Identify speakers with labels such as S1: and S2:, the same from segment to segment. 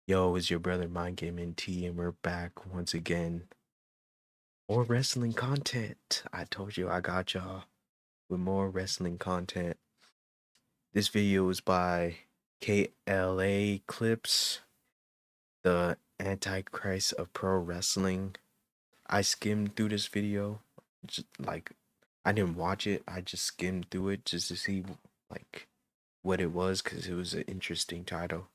S1: Yo, it's your brother MindGameNT, and we're back once again. More wrestling content. I told you I got y'all with more wrestling content. This video is by KLA Clips, the Antichrist of Pro Wrestling. I skimmed through this video, just like I didn't watch it. I just skimmed through it just to see like what it was because it was an interesting title.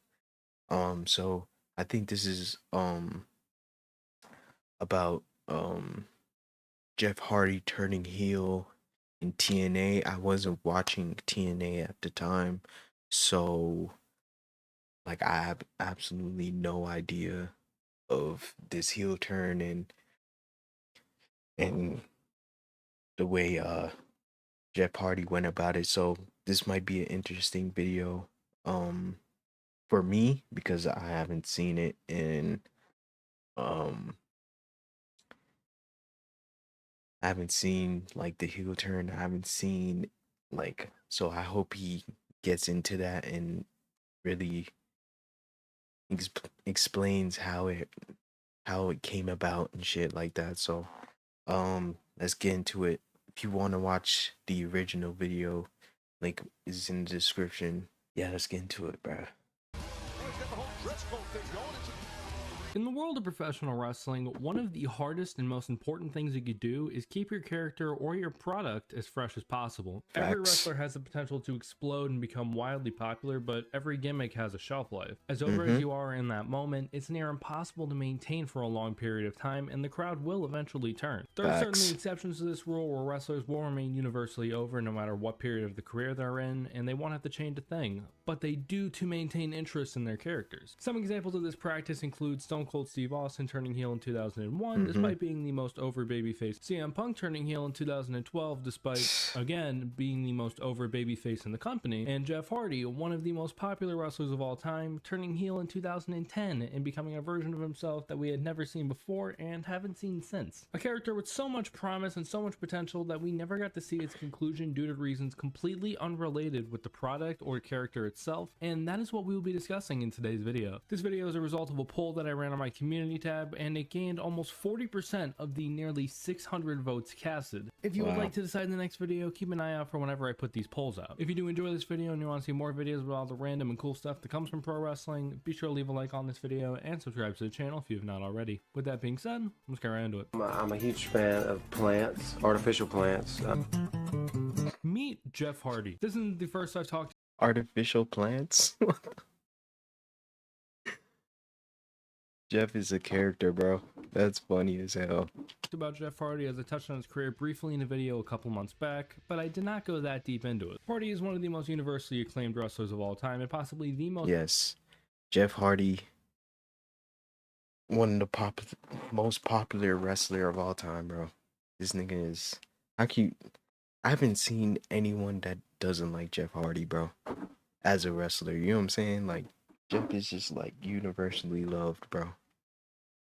S1: So I think this is about Jeff Hardy turning heel in TNA. I wasn't watching TNA at the time, so like I have absolutely no idea of this heel turn and the way Jeff Hardy went about it. So this might be an interesting video for me because I haven't seen it in I haven't seen like the heel turn. I haven't seen like, so I hope he gets into that and really explains how it came about and shit like that. So let's get into it. If you want to watch the original video, link is in the description. Yeah, let's get into it, bro.
S2: In the world of professional wrestling, one of the hardest and most important things you could do is keep your character or your product as fresh as possible.
S1: Facts.
S2: Every wrestler has the potential to explode and become wildly popular, but every gimmick has a shelf life. As over as you are in that moment, it's near impossible to maintain for a long period of time, and the crowd will eventually turn. There are certainly exceptions to this rule where wrestlers will remain universally over no matter what period of the career they're in, and they won't have to change a thing, but they do to maintain interest in their characters. Some examples of this practice include Stone Cold Steve Austin turning heel in 2001 despite being the most over babyface, CM Punk turning heel in 2012 despite again being the most over babyface in the company, and Jeff Hardy, one of the most popular wrestlers of all time, turning heel in 2010 and becoming a version of himself that we had never seen before and haven't seen since. A character with so much promise and so much potential that we never got to see its conclusion due to reasons completely unrelated with the product or character itself, and that is what we will be discussing in today's video. This video is a result of a poll that I ran on my community tab, and it gained almost 40% of the nearly 600 votes casted. If you would like to decide in the next video, keep an eye out for whenever I put these polls out. If you do enjoy this video and you want to see more videos about all the random and cool stuff that comes from pro wrestling, be sure to leave a like on this video and subscribe to the channel if you have not already. With that being said, let's get right into it.
S3: I'm a huge fan of plants, artificial plants.
S2: Meet Jeff Hardy. This isn't the first I've talked
S1: Artificial plants. Jeff is a character, bro. That's funny as hell.
S2: about Jeff Hardy as I touched on his career briefly in a video a couple months back, but I did not go that deep into it. Hardy is one of the most universally acclaimed wrestlers of all time and possibly the most—
S1: Yes, Jeff Hardy, one of the most popular wrestler of all time, bro. This nigga is, how cute. I haven't seen anyone that doesn't like Jeff Hardy, bro, as a wrestler. You know what I'm saying? Like, Jeff is just like universally loved, bro.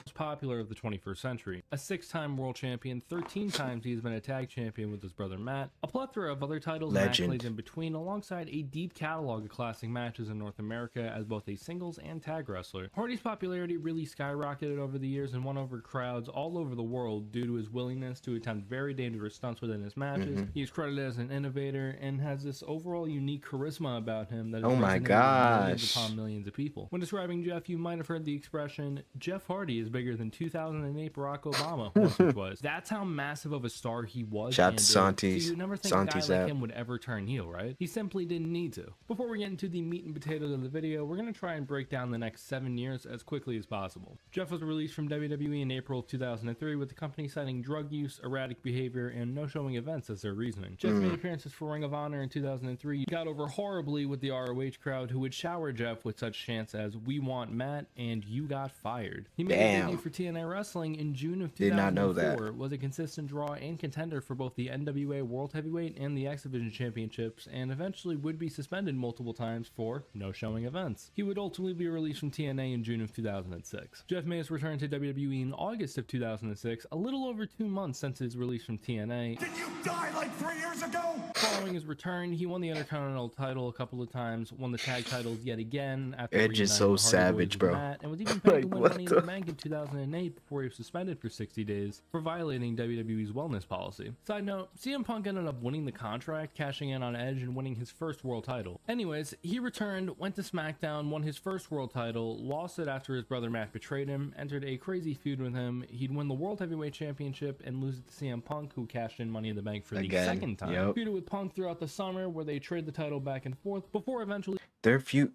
S2: Most popular of the 21st century. A 6-time world champion, 13 times he's been a tag champion with his brother Matt, a plethora of other titles and accolades in between, alongside a deep catalog of classic matches in North America as both a singles and tag wrestler. Hardy's popularity really skyrocketed over the years and won over crowds all over the world due to his willingness to attempt very dangerous stunts within his matches. He's credited as an innovator and has this overall unique charisma about him that has resonated with millions upon millions of people. When describing Jeff, you might have heard the expression, Jeff Hardy is bigger than 2008 Barack Obama once or twice. That's how massive of a star he was.
S1: Shout to Santis.
S2: So you'd never think a guy like him would ever turn heel, right? He simply didn't need to. Before we get into the meat and potatoes of the video, we're going to try and break down the next 7 years as quickly as possible. Jeff was released from WWE in April of 2003 with the company citing drug use, erratic behavior, and no showing events as their reasoning. Jeff made appearances for Ring of Honor in 2003. He got over horribly with the ROH crowd, who would shower Jeff with such chants as "We want Matt" and "You got fired." He made
S1: Damn.
S2: for TNA Wrestling in June of
S1: Did not know
S2: 2004
S1: that.
S2: was a consistent draw and contender for both the NWA World Heavyweight and the X Division Championships, and eventually would be suspended multiple times for no-showing events. He would ultimately be released from TNA in June of 2006. Jeff Mays returned to WWE in August of 2006, a little over 2 months since his release from TNA.
S4: Did you die like 3 years ago?
S2: Following his return, he won the Intercontinental title a couple of times, won the tag titles yet again after
S1: Edge is
S2: reuniting
S1: so
S2: with the Hardy
S1: savage,
S2: Boys
S1: bro.
S2: and Matt, and was even paid
S1: Like,
S2: to win
S1: what
S2: Money in
S1: the-
S2: the Bank in 2008 before he was suspended for 60 days for violating WWE's wellness policy. Side note, CM Punk ended up winning the contract, cashing in on Edge, and winning his first world title. Anyways, he returned, went to SmackDown, won his first world title, lost it after his brother Matt betrayed him, entered a crazy feud with him. He'd win the World Heavyweight Championship and lose it to CM Punk, who cashed in Money in the Bank for the
S1: Again,
S2: second time.
S1: yep.
S2: Feuded with Punk throughout the summer, where they trade the title back and forth before eventually
S1: Their feud,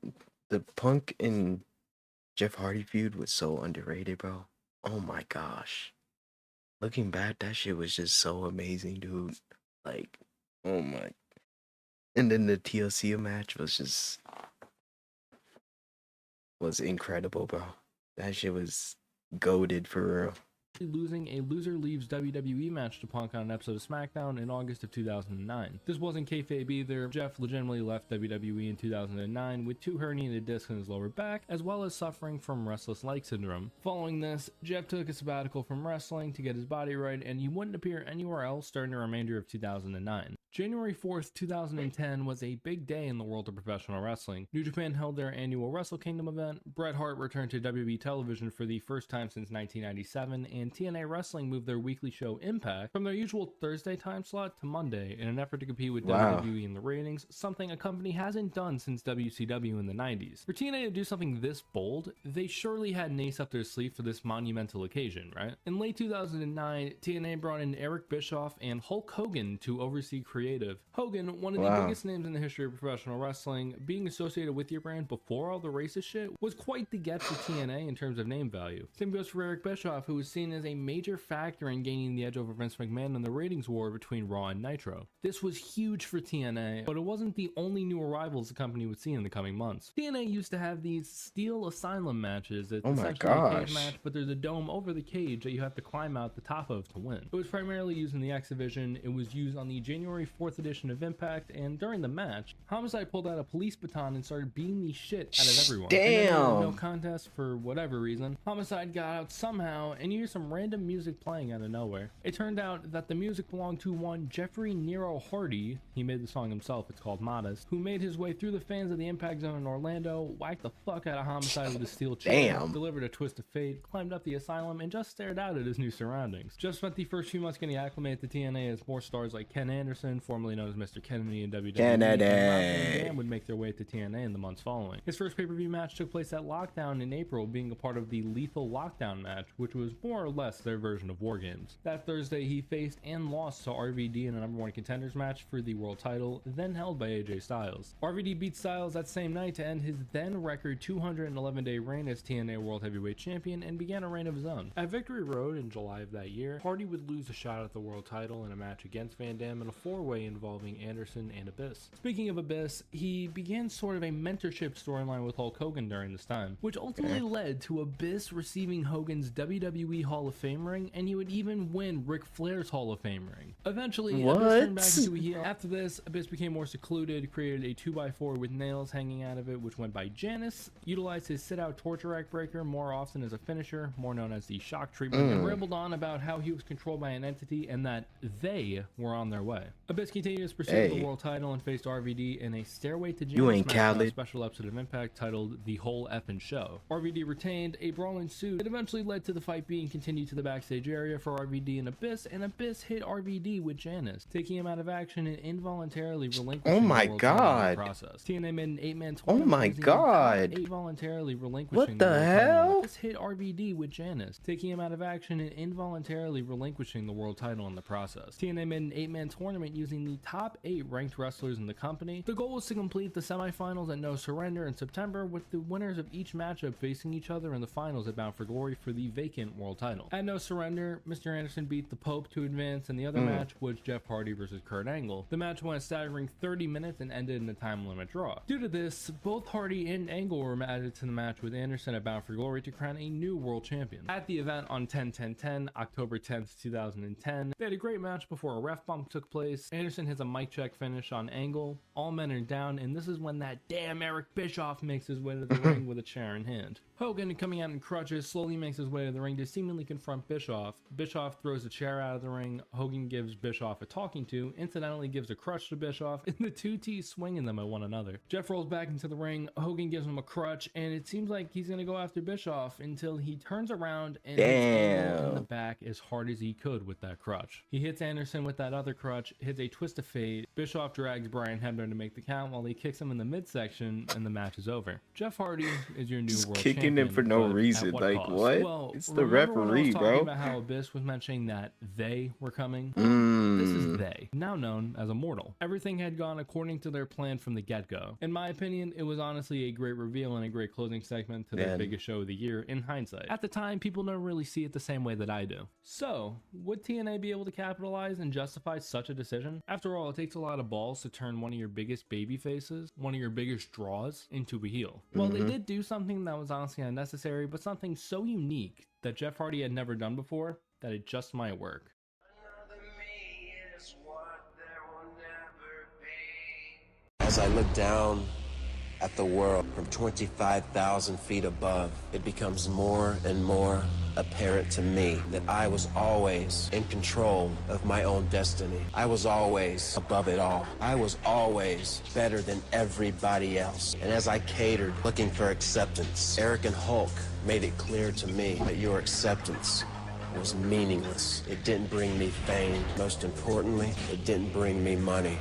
S1: the Punk and Jeff Hardy feud was so underrated, bro. Oh my gosh. Looking back, that shit was just so amazing, dude. Like, oh my. And then the TLC match was incredible, bro. That shit was goated for real.
S2: losing a loser leaves WWE match to Punk on an episode of SmackDown in August of 2009. This wasn't kayfabe either. Jeff legitimately left WWE in 2009 with 2 herniated discs in his lower back, as well as suffering from restless leg syndrome. Following this, Jeff took a sabbatical from wrestling to get his body right, and he wouldn't appear anywhere else during the remainder of 2009. January 4th, 2010 was a big day in the world of professional wrestling. New Japan held their annual Wrestle Kingdom event, Bret Hart returned to WWE television for the first time since 1997, and TNA Wrestling moved their weekly show Impact from their usual Thursday time slot to Monday in an effort to compete with
S1: Wow.
S2: WWE in the ratings, something a company hasn't done since WCW in the 90s. For TNA to do something this bold, they surely had an ace up their sleeve for this monumental occasion, right? In late 2009, TNA brought in Eric Bischoff and Hulk Hogan to oversee creative. Hogan, one of the
S1: Wow.
S2: biggest names in the history of professional wrestling, being associated with your brand before all the racist shit was quite the get for TNA in terms of name value. Same goes for Eric Bischoff, who was seen as a major factor in gaining the edge over Vince McMahon in the ratings war between Raw and Nitro. This was huge for TNA, but it wasn't the only new arrivals the company would see in the coming months. TNA used to have these Steel Asylum matches. It's
S1: Oh my
S2: essentially a cage
S1: gosh.
S2: match, but there's a dome over the cage that you have to climb out the top of to win. It was primarily used in the X Division. It was used on the January 4th edition of Impact, and during the match, Homicide pulled out a police baton and started beating the shit out of everyone. And then there was no
S1: Damn.
S2: contest for whatever reason. Homicide got out somehow, and you hear some random music playing out of nowhere. It turned out that the music belonged to one Jeffrey Nero Hardy. He made the song himself, it's called Modest, who made his way through the fans of the Impact Zone in Orlando, whacked the fuck out of Homicide with a steel chair,
S1: Damn.
S2: delivered a twist of fate, climbed up the asylum, and just stared out at his new surroundings. Jeff spent the first few months getting acclimated to TNA as more stars like Ken Anderson, formerly known as Mr. Kennedy in WWE,
S1: Kennedy.
S2: and Rob Van Dam would make their way to TNA in the months following. His first pay-per-view match took place at Lockdown in April, being a part of the Lethal Lockdown match, which was more or less their version of War Games. That Thursday, he faced and lost to RVD in a number 1 contenders match for the world title, then held by AJ Styles. RVD beat Styles that same night to end his then record 211-day reign as TNA World Heavyweight Champion and began a reign of his own. At Victory Road in July of that year, Hardy would lose a shot at the world title in a match against Van Dam in a 4-way involving Anderson and Abyss. Speaking of Abyss, he began sort of a mentorship storyline with Hulk Hogan during this time, which ultimately led to Abyss receiving Hogan's WWE Hall of Fame ring, and he would even win Ric Flair's Hall of Fame ring. Eventually, Abyss turned back
S1: What?
S2: into a heel. After this, Abyss became more secluded, created a 2x4 with nails hanging out of it, which went by Janice, utilized his sit-out torture rack breaker more often as a finisher, more known as the shock treatment, and rambled on about how he was controlled by an entity and that they were on their way. Abyss continued to pursue the world title and faced RVD in a Stairway to Janice
S1: You ain't
S2: match on a
S1: Khaled.
S2: special episode of Impact titled The Whole Effin' Show. RVD retained, a brawl ensued. It eventually led to the fight being continued to the backstage area for RVD and Abyss hit RVD with Janice, taking him out of action and involuntarily relinquishing
S1: Oh my
S2: the world title in
S1: God.
S2: the process. TNA made an 8-man
S1: Oh
S2: tournament.
S1: my
S2: using
S1: God.
S2: involuntarily relinquishing
S1: What the
S2: world title.
S1: hell?
S2: Abyss hit RVD with Janice, taking him out of action and involuntarily relinquishing the world title in the process. TNA made an 8-man tournament using using the top 8 ranked wrestlers in the company. The goal was to complete the semifinals at No Surrender in September, with the winners of each matchup facing each other in the finals at Bound for Glory for the vacant world title. At No Surrender, Mr. Anderson beat the Pope to advance, and the other match was Jeff Hardy versus Kurt Angle. The match went a staggering 30 minutes and ended in a time limit draw. Due to this, both Hardy and Angle were added to the match with Anderson at Bound for Glory to crown a new world champion. At the event on 10/10/10, October 10th, 2010, they had a great match before a ref bump took place. Anderson hits a mic check finish on Angle. All men are down, and this is when that damn Eric Bischoff makes his way to the ring with a chair in hand. Hogan, coming out in crutches, slowly makes his way to the ring to seemingly confront Bischoff. Bischoff throws the chair out of the ring. Hogan gives Bischoff a talking to, incidentally gives a crutch to Bischoff, and the two T's swinging them at one another. Jeff rolls back into the ring. Hogan gives him a crutch, and it seems like he's going to go after Bischoff until he turns around and hits Angle in the back as hard as he could with that crutch. He hits Anderson with that other crutch, hits a twist of fate. Bischoff drags Brian Hebner to make the count while he kicks him in the midsection, and the match is over. Jeff Hardy is your new world champion.
S1: Kicking him for no reason. Like,
S2: cost?
S1: what?
S2: Well,
S1: it's the referee, bro.
S2: About how Abyss was mentioning that they were coming. This is they, now known as Immortal. Everything had gone according to their plan from the get-go. In my opinion, it was honestly a great reveal and a great closing segment to their biggest show of the year in hindsight. At the time, people don't really see it the same way that I do. So, would TNA be able to capitalize and justify such a decision? After all, it takes a lot of balls to turn one of your biggest baby faces, one of your biggest draws, into a heel. Well, they did do something that was honestly unnecessary, but something so unique that Jeff Hardy had never done before that it just might work.
S3: As I look down at the world from 25,000 feet above, it becomes more and more apparent to me that I was always in control of my own destiny. I was always above it all. I was always better than everybody else. And as I catered, looking for acceptance, Eric and Hulk made it clear to me that your acceptance was meaningless. It didn't bring me fame. Most importantly, it didn't bring me money.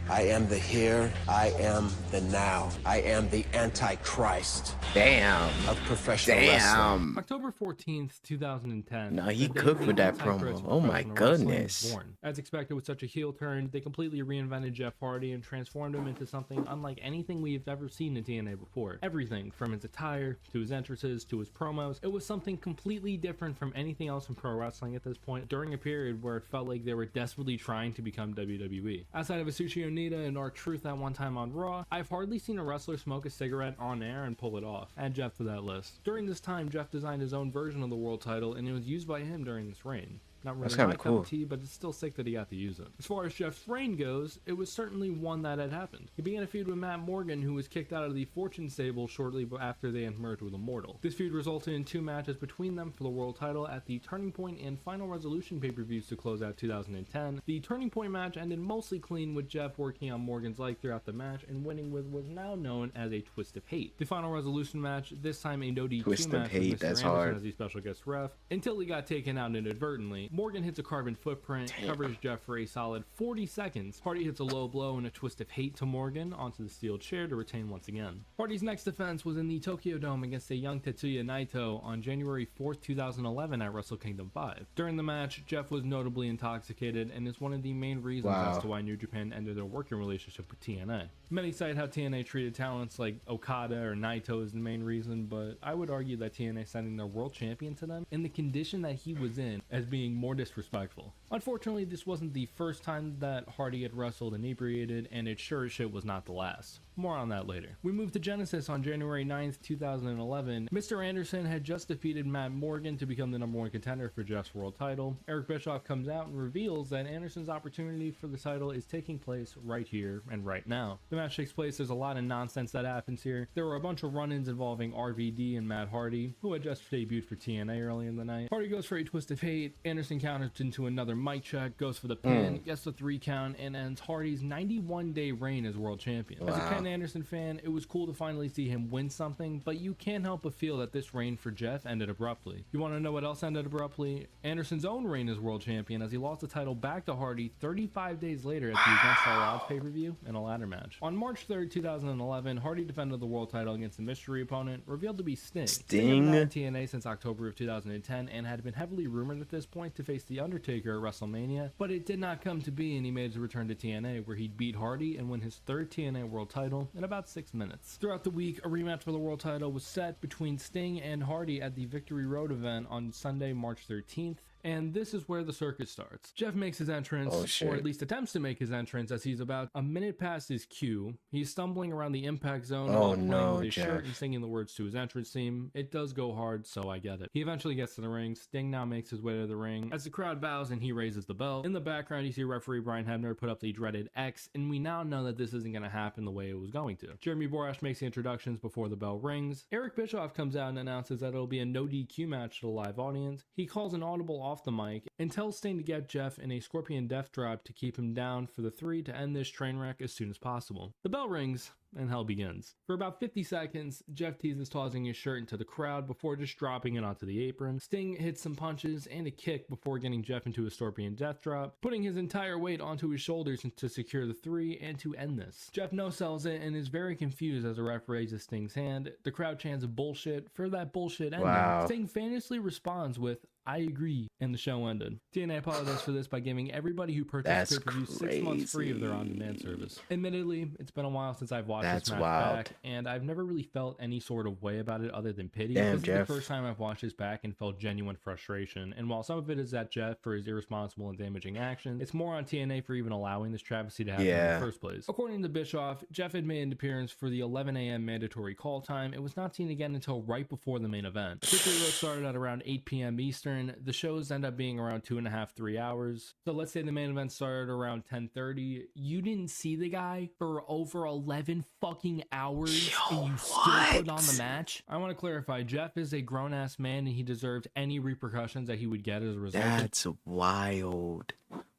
S3: I am the here, I am the now. I am the Antichrist.
S1: Damn.
S3: Of professional wrestling.
S2: October 14th, 2010.
S1: No, he cooked with that promo. Oh my goodness.
S2: As expected, with such a heel turn, they completely reinvented Jeff Hardy and transformed him into something unlike anything we've ever seen in TNA before. Everything from his attire, to his entrances, to his promos, it was something completely different from anything else in pro wrestling at this point, during a period where it felt like they were desperately trying to become WWE. Outside of Asushi Onita and R-Truth at one time on Raw, I've hardly seen a wrestler smoke a cigarette on air and pull it off. Add Jeff to that list. During this time, Jeff designed his own version of the world title, and it was used by him during this reign. Not really my cup of tea, but it's still sick that he got to use it. As far as Jeff's reign goes, it was certainly one that had happened. He began a feud with Matt Morgan, who was kicked out of the Fortune stable shortly after they had merged with Immortal. This feud resulted in 2 matches between them for the world title at the Turning Point and Final Resolution pay-per-views to close out 2010. The Turning Point match ended mostly clean, with Jeff working on Morgan's leg throughout the match and winning with what was now known as a Twist of Hate. The Final Resolution match, this time a no DQ
S1: Twist
S2: match
S1: of Hate,
S2: with Mr.
S1: that's
S2: Anderson
S1: hard.
S2: as the special guest ref, until he got taken out inadvertently. Morgan hits a carbon footprint, covers Jeff for a solid 40 seconds. Hardy hits a low blow and a Twist of Hate to Morgan onto the steel chair to retain once again. Hardy's next defense was in the Tokyo Dome against a young Tetsuya Naito on January 4th, 2011 at Wrestle Kingdom 5. During the match, Jeff was notably intoxicated and is one of the main reasons as to why New Japan ended their working relationship with TNA. Many cite how TNA treated talents like Okada or Naito as the main reason, but I would argue that TNA sending their world champion to them in the condition that he was in as being more disrespectful. Unfortunately, this wasn't the first time that Hardy had wrestled inebriated, and it sure as shit was not the last. More on that later. We moved to Genesis on January 9th, 2011. Mr. Anderson had just defeated Matt Morgan to become the #1 contender for Jeff's world title. Eric Bischoff comes out and reveals that Anderson's opportunity for the title is taking place right here and right now. The match takes place, there's a lot of nonsense that happens here. There were a bunch of run-ins involving RVD and Matt Hardy, who had just debuted for TNA early in the night. Hardy goes for a Twist of Hate, Anderson counters into another mic check, goes for the pin, gets the 3 count, and ends Hardy's 91-day reign as world champion. As a an Anderson fan, it was cool to finally see him win something, but you can't help but feel that this reign for Jeff ended abruptly. You want to know what else ended abruptly? Anderson's own reign as world champion, as he lost the title back to Hardy 35 days later at the Against All Odds pay-per-view in a ladder match. On March 3rd, 2011, Hardy defended the world title against a mystery opponent, revealed to be Sting. Sting had been at TNA since October of 2010 and had been heavily rumored at this point to face The Undertaker at WrestleMania, but it did not come to be, and he made his return to TNA, where he'd beat Hardy and win his third TNA world title in about 6 minutes. Throughout the week, a rematch for the world title was set between Sting and Hardy at the Victory Road event on Sunday, March 13th. And this is where the circus starts. Jeff makes his entrance, or at least attempts to make his entrance, as he's about a minute past his cue. He's stumbling around the impact zone while playing with his shirt and singing the words to his entrance theme. It does go hard, so I get it. He eventually gets to the ring. Sting now makes his way to the ring. As the crowd bows and he raises the belt, in the background you see referee Brian Hebner put up the dreaded X, and we now know that this isn't going to happen the way it was going to. Jeremy Borash makes the introductions before the bell rings. Eric Bischoff comes out and announces that it'll be a no DQ match to the live audience. He calls an audible off the mic and tells Sting to get Jeff in a Scorpion Death Drop to keep him down for the 3 to end this train wreck as soon as possible. The bell rings and hell begins. For about 50 seconds, Jeff teases tossing his shirt into the crowd before just dropping it onto the apron. Sting hits some punches and a kick before getting Jeff into a Scorpion Death Drop, putting his entire weight onto his shoulders to secure the 3 and to end this. Jeff no-sells it and is very confused as the ref raises Sting's hand. The crowd chants bullshit for that bullshit ending. Sting famously responds with, "I agree," and the show ended. TNA apologized for this by giving everybody who purchased pay-per-view 6 months free of their on-demand service. Admittedly, it's been a while since I've watched this match back, and I've never really felt any sort of way about it other than pity. This is the first time I've watched this back and felt genuine frustration, and while some of it is at Jeff for his irresponsible and damaging action, it's more on TNA for even allowing this travesty to happen in the first place. According to Bischoff, Jeff had made an appearance for the 11 a.m. mandatory call time. It was not seen again until right before the main event. Victory Road started at around 8 p.m. Eastern. The shows end up being around 2.5 to 3 hours. So let's say the main event started around 10:30. You didn't see the guy for over 11 fucking hours and you still put on the match? I want to clarify, Jeff is a grown-ass man and he deserved any repercussions that he would get as a result.
S1: That's wild.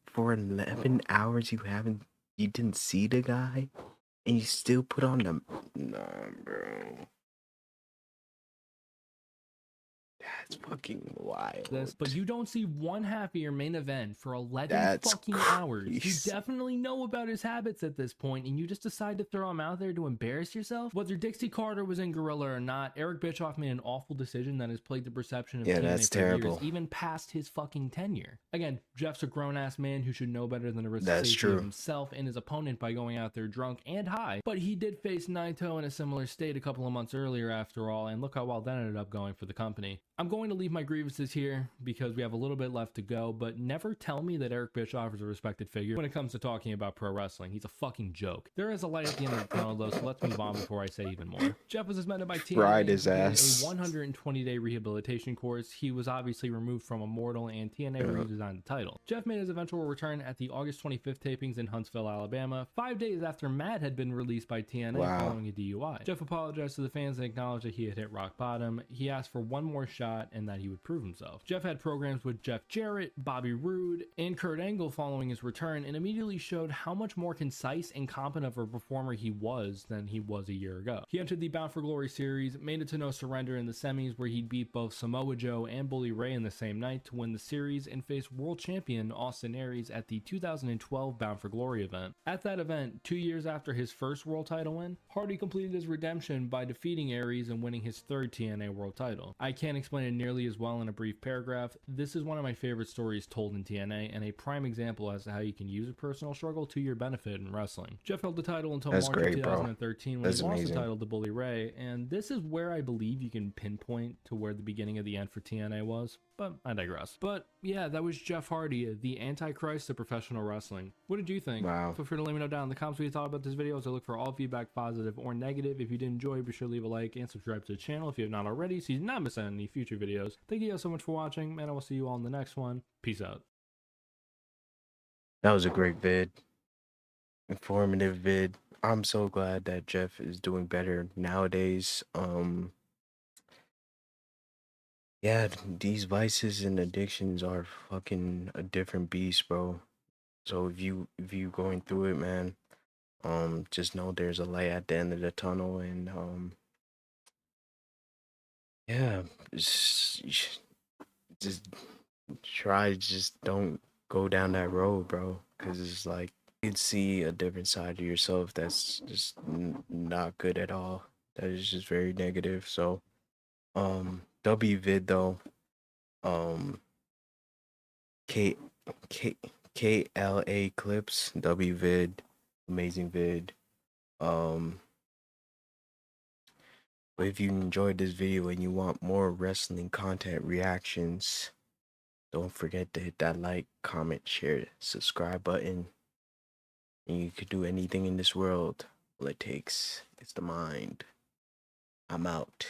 S1: For 11 hours you didn't see the guy and you still put on the... Nah, bro. That's fucking wild.
S2: But you don't see one half of your main event for 11 fucking hours. You definitely know about his habits at this point, and you just decide to throw him out there to embarrass yourself? Whether Dixie Carter was in Gorilla or not, Eric Bischoff made an awful decision that has plagued the perception of TNA for years, even past his fucking tenure. Again, Jeff's a grown-ass man who should know better than to risk the safety of himself and his opponent by going out there drunk and high, but he did face Naito in a similar state a couple of months earlier after all, and look how well that ended up going for the company. I'm going to leave my grievances here because we have a little bit left to go, but never tell me that Eric Bischoff is a respected figure when it comes to talking about pro wrestling. He's a fucking joke. There is a light at the end of the tunnel though, so let's move on before I say even more. Jeff was suspended by TNA
S1: his ass.
S2: a 120-day rehabilitation course. He was obviously removed from Immortal, and TNA redesigned the title. Jeff made his eventual return at the August 25th tapings in Huntsville, Alabama, 5 days after Matt had been released by TNA following a DUI. Jeff apologized to the fans and acknowledged that he had hit rock bottom. He asked for one more shot and that he would prove himself. Jeff had programs with Jeff Jarrett, Bobby Roode, and Kurt Angle following his return, and immediately showed how much more concise and competent of a performer he was than he was a year ago. He entered the Bound for Glory series, made it to No Surrender in the semis, where he'd beat both Samoa Joe and Bully Ray in the same night to win the series, and face world champion Austin Aries at the 2012 Bound for Glory event. At that event, 2 years after his first world title win, Hardy completed his redemption by defeating Aries and winning his third TNA world title. I can't explain it nearly as well in a brief paragraph. This is one of my favorite stories told in TNA, and a prime example as to how you can use a personal struggle to your benefit in wrestling. Jeff held the title until March of 2013 when he lost the title to Bully Ray, and this is where I believe you can pinpoint to where the beginning of the end for TNA was, but I digress. But yeah, that was Jeff Hardy, the Antichrist of professional wrestling. What did you think? Feel free to let me know down in the comments what you thought about this video, as I look for all feedback, positive or negative. If you did enjoy, be sure to leave a like and subscribe to the channel if you have not already, so you do not miss out on any future videos. Thank you guys so much for watching, and I will see you all in the next one. Peace out.
S1: That was a great vid. Informative vid. I'm so glad that Jeff is doing better nowadays. Yeah, these vices and addictions are fucking a different beast, bro. So if you going through it, man, Just know there's a light at the end of the tunnel, and yeah, just try, just don't go down that road, bro, because it's like you'd see a different side of yourself that's just not good at all. That is just very negative. So wvid though, um k k KLA clips, wvid, amazing vid. um but if you enjoyed this video and you want more wrestling content reactions, don't forget to hit that like, comment, share, subscribe button. And you could do anything in this world. All it takes is the mind. I'm out.